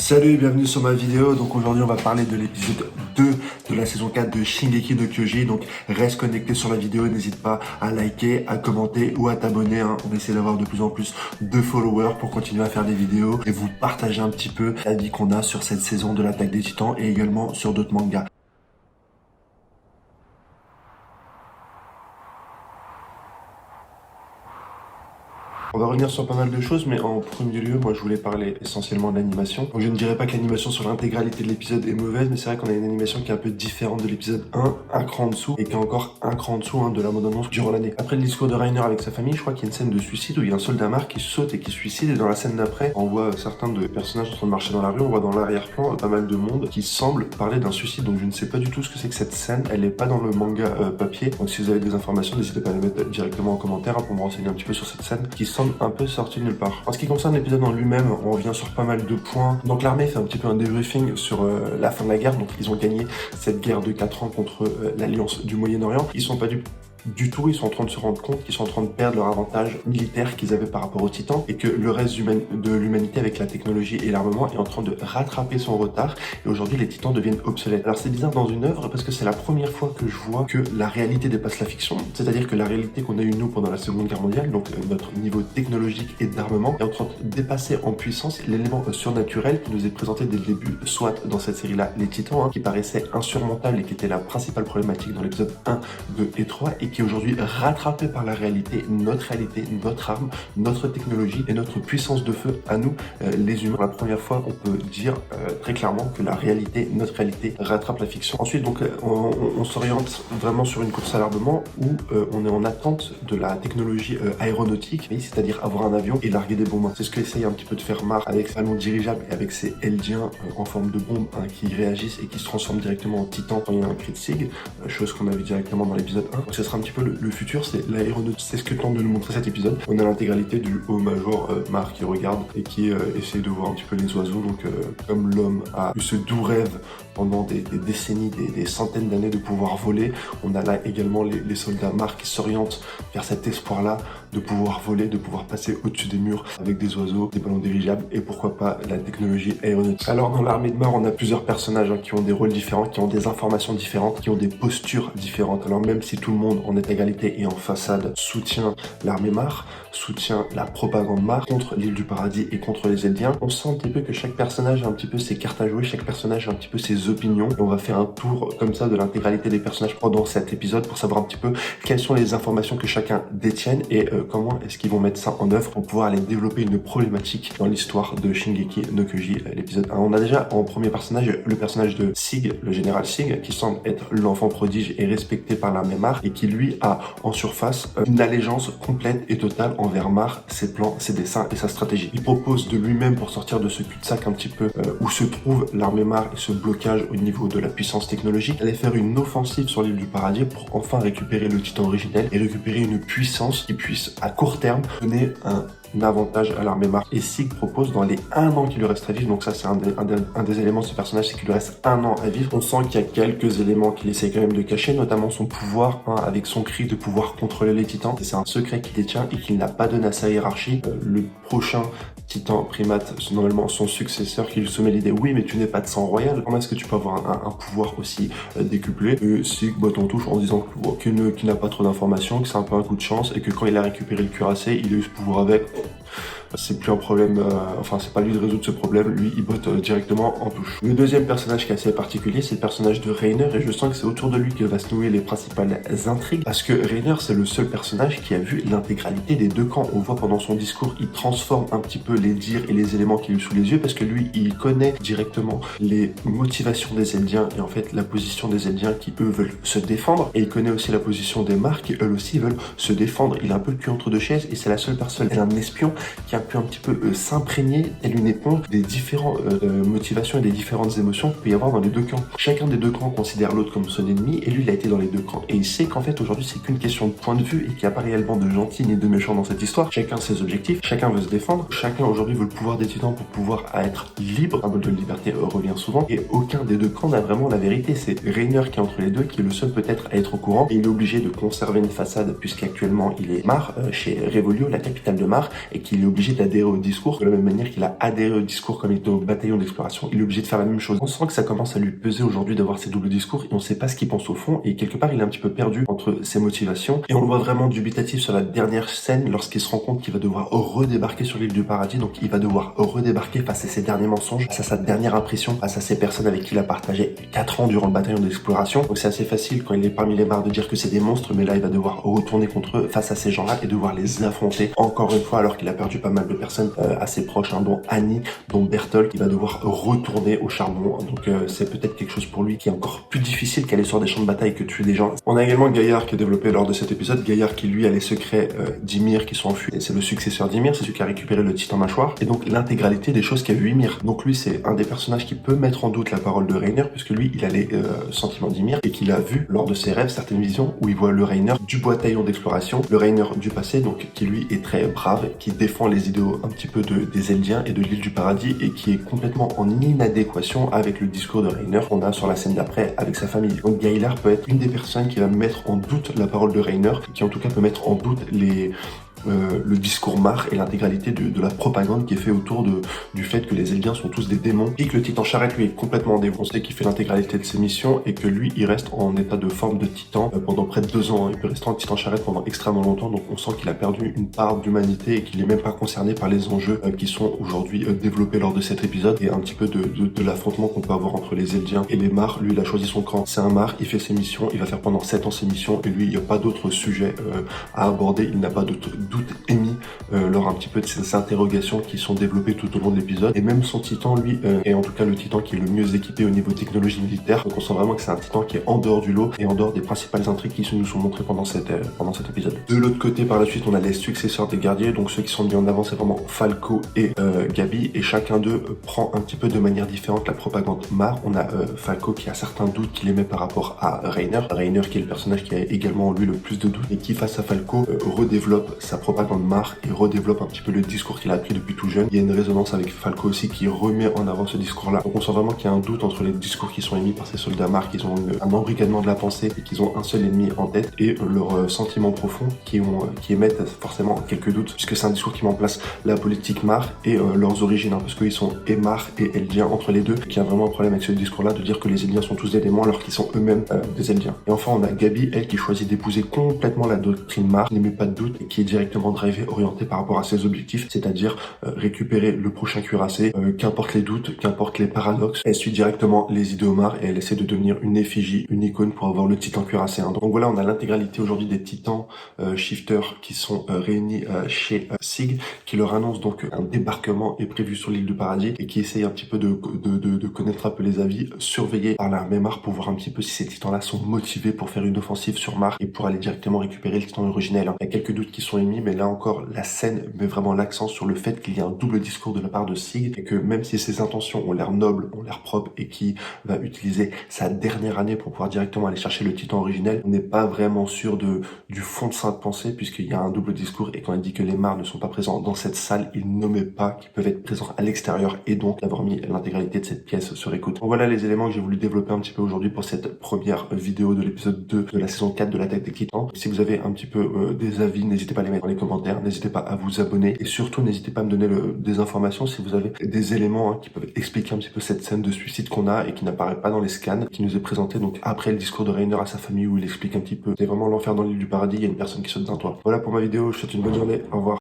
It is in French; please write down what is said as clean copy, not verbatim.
Salut et bienvenue sur ma vidéo. Donc aujourd'hui on va parler de l'épisode 2 de la saison 4 de Shingeki no Kyoji. Donc reste connecté sur la vidéo, n'hésite pas à liker, à commenter ou à t'abonner. On essaie d'avoir de plus en plus de followers pour continuer à faire des vidéos et vous partager un petit peu l'avis qu'on a sur cette saison de l'Attaque des Titans et également sur d'autres mangas. On va revenir sur pas mal de choses, mais en premier lieu, moi je voulais parler essentiellement de l'animation. Donc je ne dirais pas que l'animation sur l'intégralité de l'épisode est mauvaise, mais c'est vrai qu'on a une animation qui est un peu différente de l'épisode 1 cran en dessous, et qui est encore un cran en dessous de la bande-annonce durant l'année. Après le discours de Reiner avec sa famille, je crois qu'il y a une scène de suicide où il y a un soldat Mark qui saute et qui se suicide, et dans la scène d'après, on voit certains de personnages en train de marcher dans la rue, on voit dans l'arrière-plan pas mal de monde qui semble parler d'un suicide, donc je ne sais pas du tout ce que c'est que cette scène, elle n'est pas dans le manga papier, donc si vous avez des informations, n'hésitez pas à les mettre directement en commentaire pour me renseigner un petit peu sur cette scène qui semble un peu sortie de nulle part. En ce qui concerne l'épisode en lui-même, on revient sur pas mal de points. Donc l'armée fait un petit peu un débriefing sur la fin de la guerre, donc ils ont gagné cette guerre de 4 ans contre l'Alliance du Moyen-Orient. Ils sont pas du tout, ils sont en train de se rendre compte qu'ils sont en train de perdre leur avantage militaire qu'ils avaient par rapport aux Titans et que le reste de l'humanité avec la technologie et l'armement est en train de rattraper son retard et aujourd'hui les Titans deviennent obsolètes. Alors c'est bizarre dans une œuvre parce que c'est la première fois que je vois que la réalité dépasse la fiction, c'est-à-dire que la réalité qu'on a eue nous pendant la Seconde Guerre mondiale, donc notre niveau technologique et d'armement est en train de dépasser en puissance l'élément surnaturel qui nous est présenté dès le début, soit dans cette série-là les Titans, qui paraissait insurmontable et qui était la principale problématique dans l'épisode 1, 2 et 3 et qui est aujourd'hui rattrapé par la réalité, notre arme, notre technologie et notre puissance de feu à nous, les humains. Pour la première fois, on peut dire très clairement que la réalité, notre réalité, rattrape la fiction. Ensuite, donc, on s'oriente vraiment sur une course à l'armement où on est en attente de la technologie aéronautique, c'est-à-dire avoir un avion et larguer des bombes. C'est ce qu'essaye un petit peu de faire Mark avec ses ballons dirigeables et avec ses Eldiens en forme de bombes qui réagissent et qui se transforment directement en titan quand il y a un cri de sig, chose qu'on a vu directement dans l'épisode 1. Donc, ce sera un petit peu le futur, c'est l'aéronautique. C'est ce que tente de nous montrer cet épisode. On a l'intégralité du haut-major Mark qui regarde et qui essaie de voir un petit peu les oiseaux. Donc comme l'homme a eu ce doux rêve pendant des décennies, des centaines d'années de pouvoir voler, on a là également les soldats Mark qui s'orientent vers cet espoir-là de pouvoir voler, de pouvoir passer au-dessus des murs avec des oiseaux, des ballons dirigeables et pourquoi pas la technologie aéronautique. Alors dans l'armée de Mark, on a plusieurs personnages qui ont des rôles différents, qui ont des informations différentes, qui ont des postures différentes. Alors même si tout le monde en est égalité et en façade soutient l'armée Mark, soutient la propagande Mark contre l'île du paradis et contre les Eldiens, on sent un petit peu que chaque personnage a un petit peu ses cartes à jouer, chaque personnage a un petit peu ses opinions et on va faire un tour comme ça de l'intégralité des personnages pendant cet épisode pour savoir un petit peu quelles sont les informations que chacun détienne et comment est-ce qu'ils vont mettre ça en œuvre pour pouvoir aller développer une problématique dans l'histoire de Shingeki no Kyoji, l'épisode 1. On a déjà en premier personnage le personnage de Sig, le général Sig, qui semble être l'enfant prodige et respecté par l'armée Mark et qui lui a en surface une allégeance complète et totale envers Mark, ses plans, ses dessins et sa stratégie. Il propose de lui-même pour sortir de ce cul-de-sac un petit peu où se trouve l'armée Mark et ce blocage au niveau de la puissance technologique, aller faire une offensive sur l'île du paradis pour enfin récupérer le titan originel et récupérer une puissance qui puisse à court terme donner un avantage à l'armée Mark. Et Sig propose dans les 1 an qui lui reste à vivre, donc ça c'est un des éléments de ce personnage, c'est qu'il lui reste 1 an à vivre. On sent qu'il y a quelques éléments qu'il essaie quand même de cacher, notamment son pouvoir, avec son cri de pouvoir contrôler les titans. C'est un secret qu'il détient et qu'il n'a pas donné à sa hiérarchie. Le prochain titan primate, c'est normalement son successeur qui lui soumet l'idée, oui mais tu n'es pas de sang royal, comment est-ce que tu peux avoir un pouvoir aussi décuplé? Et Sig botte en touche en disant qu'il n'a pas trop d'informations, que c'est un peu un coup de chance et que quand il a récupéré le cuirassé, il a eu ce pouvoir avec. C'est plus un problème, enfin c'est pas lui de résoudre ce problème, lui il botte directement en touche. Le deuxième personnage qui est assez particulier, c'est le personnage de Reiner et je sens que c'est autour de lui que va se nouer les principales intrigues parce que Reiner c'est le seul personnage qui a vu l'intégralité des deux camps. On voit pendant son discours, il transforme un petit peu les dires et les éléments qu'il a eu sous les yeux parce que lui il connaît directement les motivations des Eldiens et en fait la position des Eldiens qui eux veulent se défendre et il connaît aussi la position des Mark qui eux aussi veulent se défendre. Il a un peu le cul entre deux chaises et c'est la seule personne, elle est un espion qui a pu un petit peu s'imprégner, telle une éponge, des différentes motivations et des différentes émotions qu'il peut y avoir dans les deux camps. Chacun des deux camps considère l'autre comme son ennemi et lui il a été dans les deux camps. Et il sait qu'en fait aujourd'hui c'est qu'une question de point de vue et qu'il n'y a pas réellement de gentils ni de méchants dans cette histoire. Chacun a ses objectifs, chacun veut se défendre, chacun aujourd'hui veut le pouvoir des titans pour pouvoir être libre. Un symbole de liberté revient souvent et aucun des deux camps n'a vraiment la vérité. C'est Reiner qui est entre les deux, qui est le seul peut-être à être au courant et il est obligé de conserver une façade puisqu'actuellement il est Mar chez Revolio, la capitale de Mar, et qu'il qu'il est obligé d'adhérer au discours, de la même manière qu'il a adhéré au discours comme il était au bataillon d'exploration, il est obligé de faire la même chose. On sent que ça commence à lui peser aujourd'hui d'avoir ces doubles discours et on sait pas ce qu'il pense au fond et quelque part il est un petit peu perdu entre ses motivations et on le voit vraiment dubitatif sur la dernière scène lorsqu'il se rend compte qu'il va devoir redébarquer sur l'île du paradis, donc il va devoir redébarquer face à ses derniers mensonges, face à sa dernière impression, face à ces personnes avec qui il a partagé 4 ans durant le bataillon d'exploration. Donc c'est assez facile quand il est parmi les barres de dire que c'est des monstres, mais là il va devoir retourner contre eux face à ces gens-là et devoir les affronter encore une fois alors qu'il a perdu pas mal de personnes assez proches, dont Annie, dont Bertolt. Il va devoir retourner au charbon, donc c'est peut-être quelque chose pour lui qui est encore plus difficile qu'aller sur des champs de bataille que tuer des gens. On a également Gaillard qui est développé lors de cet épisode, Gaillard qui lui a les secrets d'Ymir qui sont enfuis, c'est le successeur d'Ymir, c'est celui qui a récupéré le titan mâchoire et donc l'intégralité des choses qu'a vu Ymir. Donc lui c'est un des personnages qui peut mettre en doute la parole de Reiner puisque lui il a les sentiments d'Ymir et qu'il a vu lors de ses rêves certaines visions où il voit le Reiner du bataillon d'exploration, le Reiner du passé, donc qui lui est très brave, qui défend les idéaux un petit peu des Eldiens et de l'île du paradis et qui est complètement en inadéquation avec le discours de Reiner qu'on a sur la scène d'après avec sa famille. Donc Gaillard peut être une des personnes qui va mettre en doute la parole de Reiner, qui en tout cas peut mettre en doute le discours Mar et l'intégralité de la propagande qui est fait autour du fait que les Eldiens sont tous des démons et que le Titan Charrette lui est complètement défoncé, qui fait l'intégralité de ses missions et que lui il reste en état de forme de Titan pendant près de 2 ans. Il peut rester en Titan Charrette pendant extrêmement longtemps, donc on sent qu'il a perdu une part d'humanité et qu'il est même pas concerné par les enjeux qui sont aujourd'hui développés lors de cet épisode et un petit peu de l'affrontement qu'on peut avoir entre les Eldiens et les Mar. Lui il a choisi son camp, c'est un Mar, il fait ses missions, il va faire pendant 7 ans ses missions et lui il n'y a pas d'autres sujets à aborder, il n'a pas d'autres doutes émis lors un petit peu de ces interrogations qui sont développées tout au long de l'épisode. Et même son titan, lui, est en tout cas le titan qui est le mieux équipé au niveau technologie militaire. Donc on sent vraiment que c'est un titan qui est en dehors du lot et en dehors des principales intrigues qui nous sont montrées pendant cet épisode. De l'autre côté, par la suite, on a les successeurs des guerriers. Donc ceux qui sont mis en avant, c'est vraiment Falco et Gabi. Et chacun d'eux prend un petit peu de manière différente la propagande Mar. On a Falco qui a certains doutes qu'il émet par rapport à Reiner. Reiner qui est le personnage qui a également en lui le plus de doutes et qui, face à Falco, redéveloppe sa propagande Mar et redéveloppe un petit peu le discours qu'il a appris depuis tout jeune. Il y a une résonance avec Falco aussi qui remet en avant ce discours-là. Donc on sent vraiment qu'il y a un doute entre les discours qui sont émis par ces soldats Mar, qu'ils ont un embrigadement de la pensée et qu'ils ont un seul ennemi en tête et leurs sentiments profonds qui émettent forcément quelques doutes puisque c'est un discours qui met en place la politique Mar et leurs origines, parce qu'ils sont et Mar et Eldiens entre les deux, qui a vraiment un problème avec ce discours-là de dire que les Eldiens sont tous des démons alors qu'ils sont eux-mêmes des Eldiens. Et enfin on a Gabi, elle qui choisit d'épouser complètement la doctrine Mar, qui n'émet pas de doute et qui est directement drivée, orientée par rapport à ses objectifs, c'est-à-dire récupérer le prochain cuirassé, qu'importe les doutes, qu'importe les paradoxes, elle suit directement les idées Omar et elle essaie de devenir une effigie, une icône pour avoir le titan cuirassé. Donc voilà, on a l'intégralité aujourd'hui des titans shifters qui sont réunis chez Sig, qui leur annonce donc un débarquement est prévu sur l'île du paradis et qui essaye un petit peu de connaître un peu les avis, surveillés par l'armée Mar pour voir un petit peu si ces titans-là sont motivés pour faire une offensive sur Mar et pour aller directement récupérer le titan originel. Il y a quelques doutes qui sont émis, mais là encore, la scène met vraiment l'accent sur le fait qu'il y a un double discours de la part de Sig et que même si ses intentions ont l'air nobles, ont l'air propres et qui va utiliser sa dernière année pour pouvoir directement aller chercher le titan originel, on n'est pas vraiment sûr du fond de sa pensée puisqu'il y a un double discours et quand il dit que les Mar ne sont pas présents dans cette salle, il ne met pas qu'ils peuvent être présents à l'extérieur et donc d'avoir mis l'intégralité de cette pièce sur écoute. Donc voilà les éléments que j'ai voulu développer un petit peu aujourd'hui pour cette première vidéo de l'épisode 2 de la saison 4 de l'attaque des Titans. Si vous avez un petit peu des avis, n'hésitez pas à les mettre dans les commentaires, n'hésitez pas à vous abonner et surtout n'hésitez pas à me donner des informations si vous avez des éléments qui peuvent expliquer un petit peu cette scène de suicide qu'on a et qui n'apparaît pas dans les scans, qui nous est présenté donc après le discours de Reiner à sa famille où il explique un petit peu c'est vraiment l'enfer dans l'île du paradis, il y a une personne qui saute d'un toit. Voilà pour ma vidéo, je vous souhaite une bonne journée, au revoir.